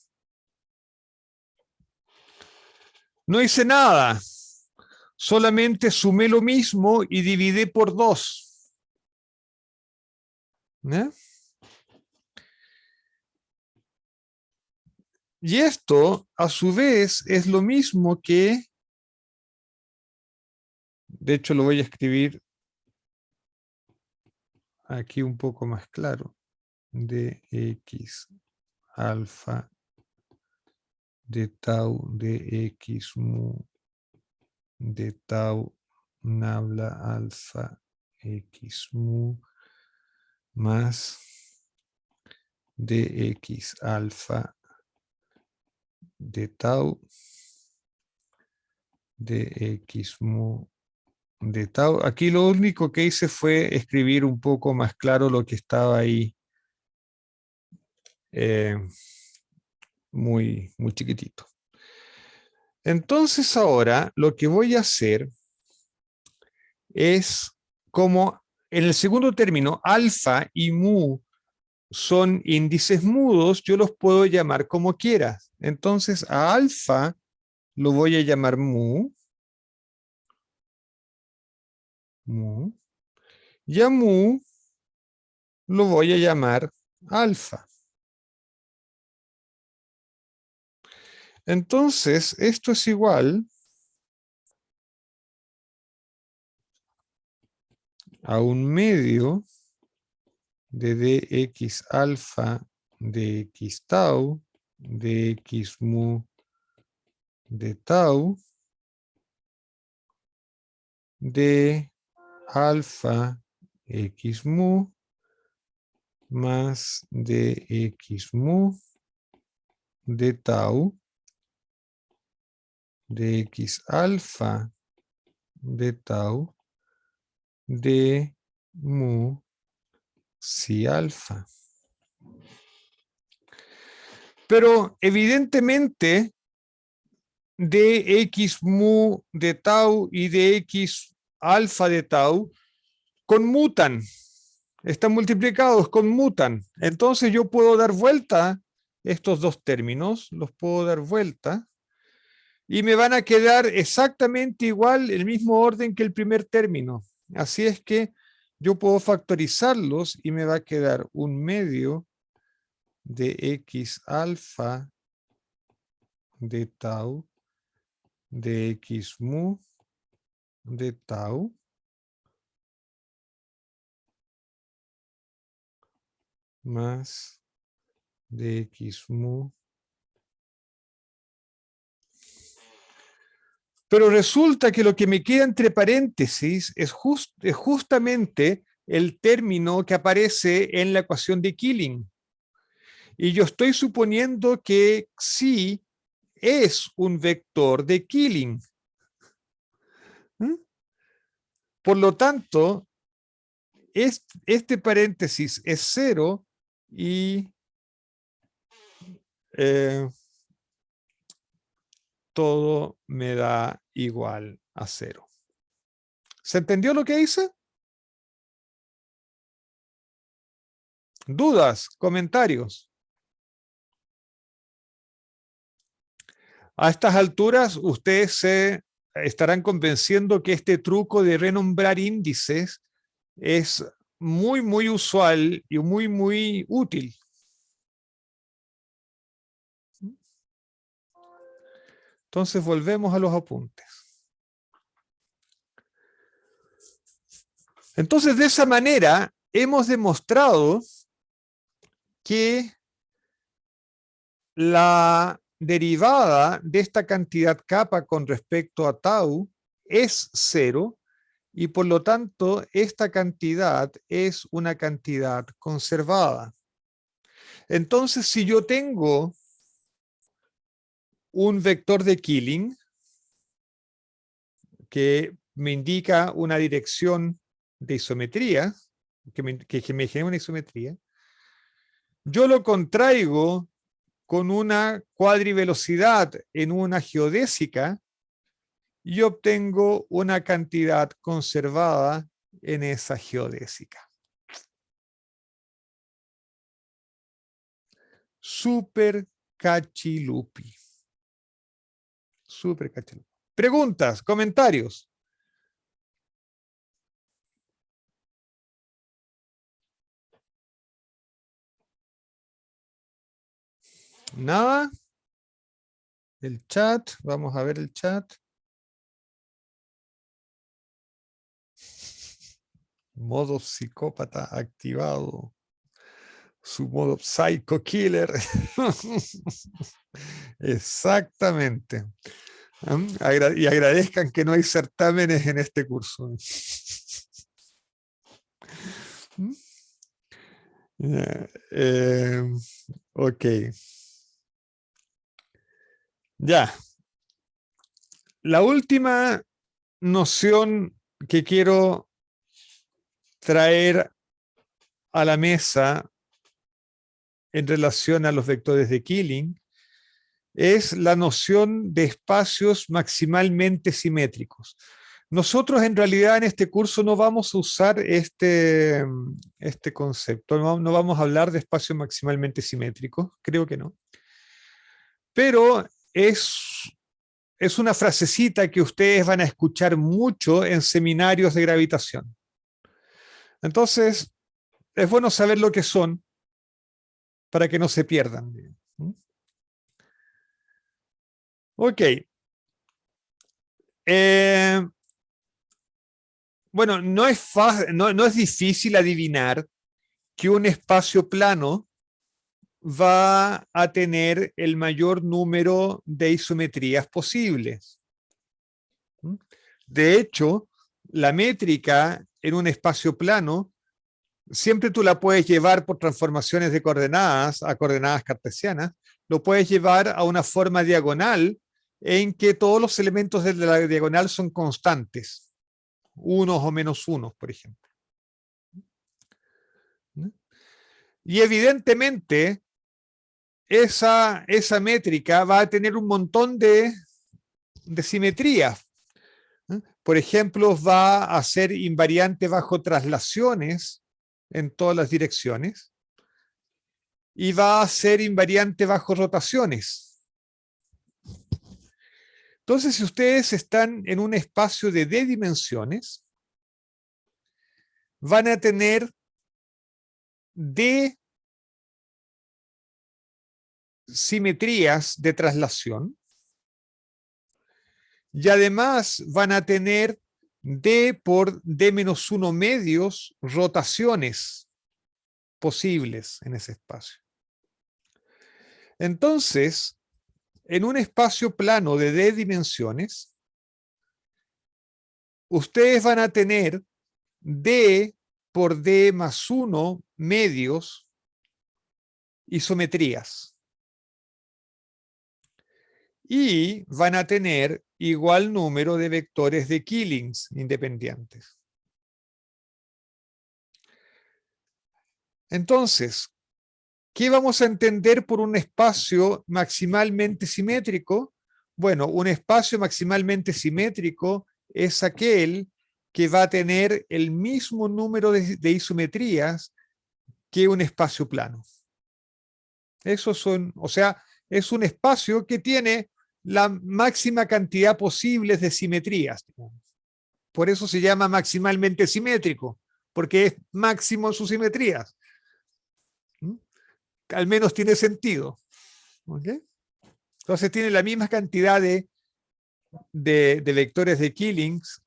No hice nada, solamente sumé lo mismo y dividí por 2. ¿Eh? Y esto, a su vez, es lo mismo que, de hecho lo voy a escribir aquí un poco más claro, de x alfa de tau de x mu de tau nabla alfa x mu más dx alfa de tau dx mu de tau. Aquí lo único que hice fue escribir un poco más claro lo que estaba ahí, muy chiquitito. Entonces ahora lo que voy a hacer es, como en el segundo término alfa y mu son índices mudos, yo los puedo llamar como quieras. Entonces a alfa lo voy a llamar mu, y a mu lo voy a llamar alfa. Entonces esto es igual a un medio de dx alfa de x tau de x mu de tau de alfa x mu más de x mu de tau de x alfa de tau de mu psi alfa. Pero evidentemente dx mu de tau y dx alfa de tau conmutan, están multiplicados, conmutan. Entonces yo puedo dar vuelta estos dos términos, los puedo dar vuelta y me van a quedar exactamente igual, el mismo orden que el primer término. Así es que yo puedo factorizarlos y me va a quedar un medio de x alfa de tau de x mu de tau más de x mu. Pero resulta que lo que me queda entre paréntesis es justamente el término que aparece en la ecuación de Killing. Y yo estoy suponiendo que Xi es un vector de Killing. Por lo tanto, este paréntesis es 0 y todo me da igual a 0. ¿Se entendió lo que hice? ¿Dudas? ¿Comentarios? A estas alturas, ustedes se estarán convenciendo que este truco de renombrar índices es muy usual y muy útil. Entonces volvemos a los apuntes. Entonces, de esa manera, hemos demostrado que la derivada de esta cantidad kappa con respecto a tau es 0 y por lo tanto esta cantidad es una cantidad conservada. Entonces, si yo tengo un vector de Killing que me indica una dirección de isometría, que me genera una isometría, yo lo contraigo con una cuadrivelocidad en una geodésica y obtengo una cantidad conservada en esa geodésica. Super cachilupi. Super cachilupi. Preguntas, comentarios. Nada. El chat, vamos a ver el chat. Modo psicópata activado. Su modo psycho killer. Exactamente. Y agradezcan que no hay certámenes en este curso. Eh, ok. Ya. La última noción que quiero traer a la mesa en relación a los vectores de Killing es la noción de espacios maximalmente simétricos. Nosotros en realidad en este curso no vamos a usar este concepto, no vamos a hablar de espacios maximalmente simétricos, creo que no. Pero es una frasecita que ustedes van a escuchar mucho en seminarios de gravitación. Entonces, es bueno saber lo que son para que no se pierdan. Ok. Bueno, no es difícil adivinar que un espacio plano va a tener el mayor número de isometrías posibles. De hecho, la métrica en un espacio plano siempre tú la puedes llevar por transformaciones de coordenadas a coordenadas cartesianas, lo puedes llevar a una forma diagonal en que todos los elementos de la diagonal son constantes, unos o menos unos, por ejemplo. Y evidentemente, esa métrica va a tener un montón de simetrías. Por ejemplo, va a ser invariante bajo traslaciones en todas las direcciones y va a ser invariante bajo rotaciones. Entonces, si ustedes están en un espacio de d dimensiones, van a tener d simetrías de traslación y además van a tener d por d-1 medios rotaciones posibles en ese espacio. Entonces, en un espacio plano de d dimensiones, ustedes van a tener d por d más 1 medios isometrías. Y van a tener igual número de vectores de Killings independientes. Entonces, ¿qué vamos a entender por un espacio maximalmente simétrico? Bueno, un espacio maximalmente simétrico es aquel que va a tener el mismo número de isometrías que un espacio plano. Esos son, o sea, es un espacio que tiene la máxima cantidad posible de simetrías. Por eso se llama maximalmente simétrico, porque es máximo en sus simetrías. Al menos tiene sentido. ¿Okay? Entonces tiene la misma cantidad de vectores de Killings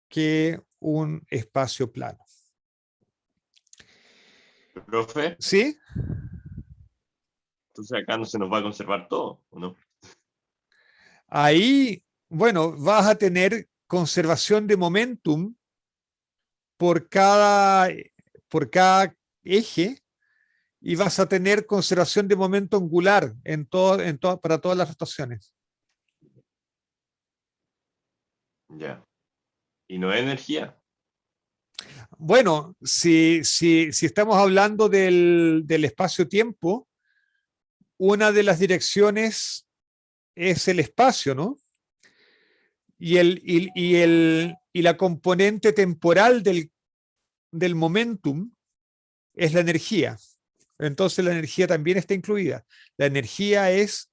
que un espacio plano. Profe, ¿Sí? entonces acá no se nos va a conservar todo, ¿o no? Ahí, bueno, vas a tener conservación de momentum por cada eje y vas a tener conservación de momento angular para todas las rotaciones. Ya. ¿Y no es energía? Bueno, si estamos hablando del espacio-tiempo, una de las direcciones es el espacio, ¿no? Y la componente temporal del momentum es la energía. Entonces la energía también está incluida. La energía es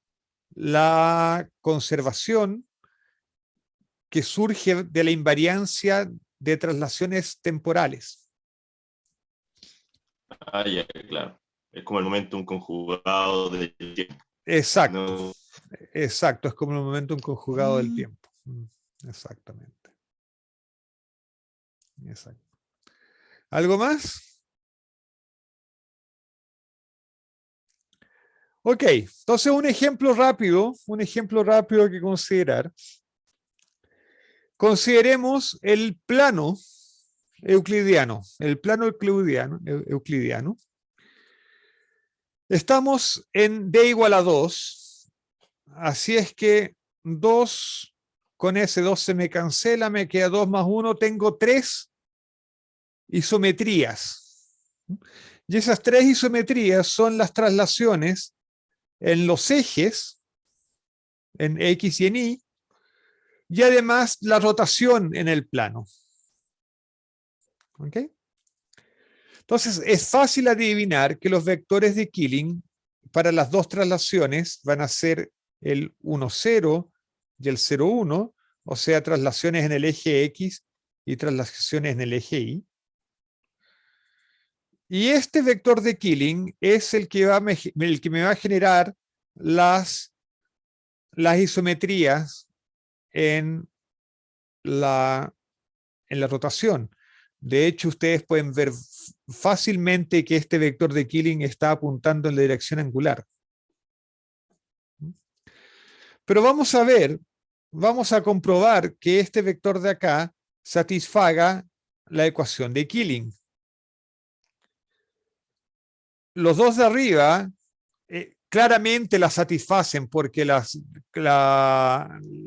la conservación que surge de la invariancia de traslaciones temporales. Ah, ya, claro. Es como el momentum conjugado del tiempo. Exacto, No. exacto. Es como el momentum conjugado del tiempo. Exactamente. Exacto. ¿Algo más? Ok, entonces un ejemplo rápido que considerar Consideremos el plano euclidiano. El plano euclidiano. Estamos en d igual a 2. Así es que 2 con ese 2 se me cancela, me queda 2 más 1. Tengo 3 isometrías. Y esas 3 isometrías son las traslaciones en los ejes, en X y en Y, y además la rotación en el plano. ¿Ok? Entonces, es fácil adivinar que los vectores de Killing para las dos traslaciones van a ser el 1, 0 y el 0, 1, o sea, traslaciones en el eje X y traslaciones en el eje Y. Y este vector de Killing es el que me va a generar las isometrías en la rotación. De hecho, ustedes pueden ver fácilmente que este vector de Killing está apuntando en la dirección angular. Pero vamos a comprobar que este vector de acá satisfaga la ecuación de Killing. Los dos de arriba claramente la satisfacen porque la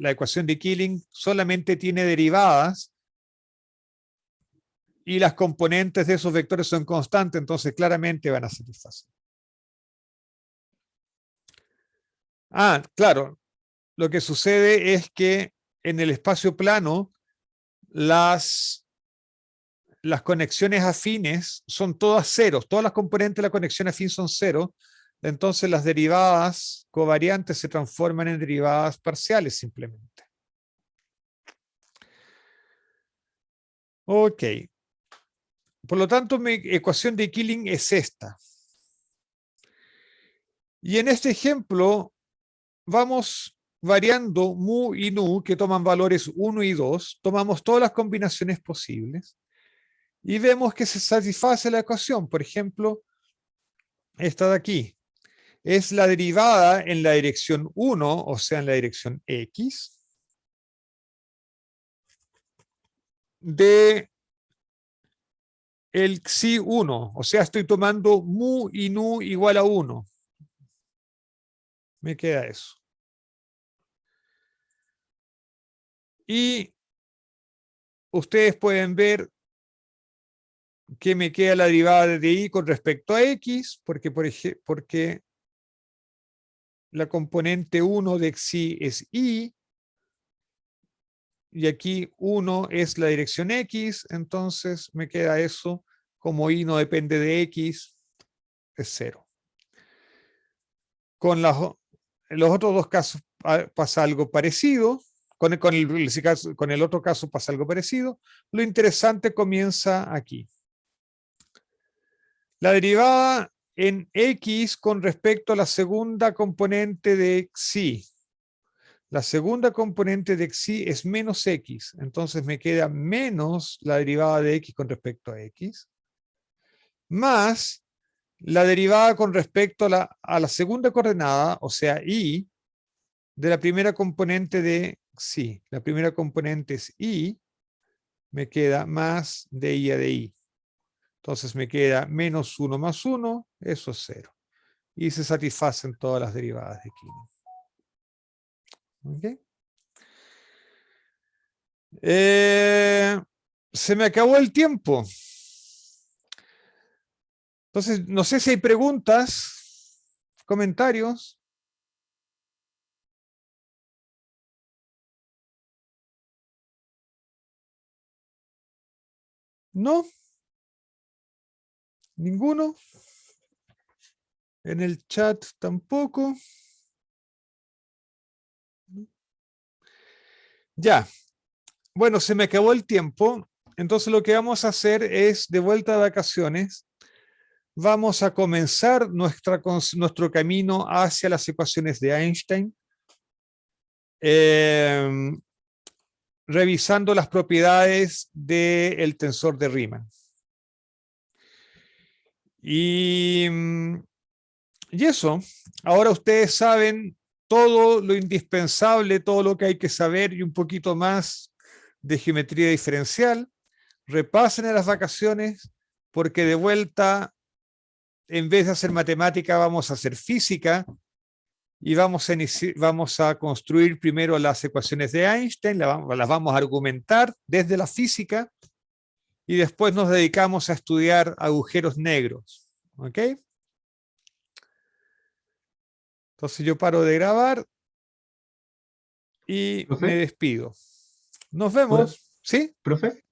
ecuación de Killing solamente tiene derivadas y las componentes de esos vectores son constantes, entonces claramente van a satisfacer. Claro, lo que sucede es que en el espacio plano las conexiones afines son todas ceros, todas las componentes de la conexión afín son cero, entonces las derivadas covariantes se transforman en derivadas parciales simplemente. Ok. Por lo tanto, mi ecuación de Killing es esta. Y en este ejemplo vamos variando mu y nu, que toman valores 1 y 2, tomamos todas las combinaciones posibles y vemos que se satisface la ecuación. Por ejemplo, esta de aquí es la derivada en la dirección 1, o sea, en la dirección X, de el xi 1, o sea, estoy tomando mu y nu igual a 1. Me queda eso. Y ustedes pueden ver que me queda la derivada de y con respecto a x, porque la componente 1 de xi es y, y aquí 1 es la dirección x, entonces me queda eso, como y no depende de x, es 0. Con los otros dos casos pasa algo parecido, con el otro caso pasa algo parecido. Lo interesante comienza aquí. La derivada en x con respecto a la segunda componente de xi. La segunda componente de xi es menos x, entonces me queda menos la derivada de x con respecto a x, más la derivada con respecto a la segunda coordenada, o sea, y, de la primera componente de xi. La primera componente es y, me queda más de y a de y. Entonces me queda menos 1 más 1, eso es 0. Y se satisfacen todas las derivadas de Killing. ¿Okay? Se me acabó el tiempo. Entonces, no sé si hay preguntas, comentarios. ¿No? ¿Ninguno? En el chat tampoco. Ya. Bueno, se me acabó el tiempo. Entonces lo que vamos a hacer es, de vuelta de vacaciones, vamos a comenzar nuestro camino hacia las ecuaciones de Einstein, revisando las propiedades del tensor de Riemann. Y eso, ahora ustedes saben todo lo indispensable, todo lo que hay que saber y un poquito más de geometría diferencial. Repasen en las vacaciones, porque de vuelta, en vez de hacer matemática, vamos a hacer física y vamos a construir primero las ecuaciones de Einstein, las vamos a argumentar desde la física y después nos dedicamos a estudiar agujeros negros. ¿Ok? Entonces yo paro de grabar y ¿Profe? me despido. Nos vemos. ¿Sí? ¿Profe?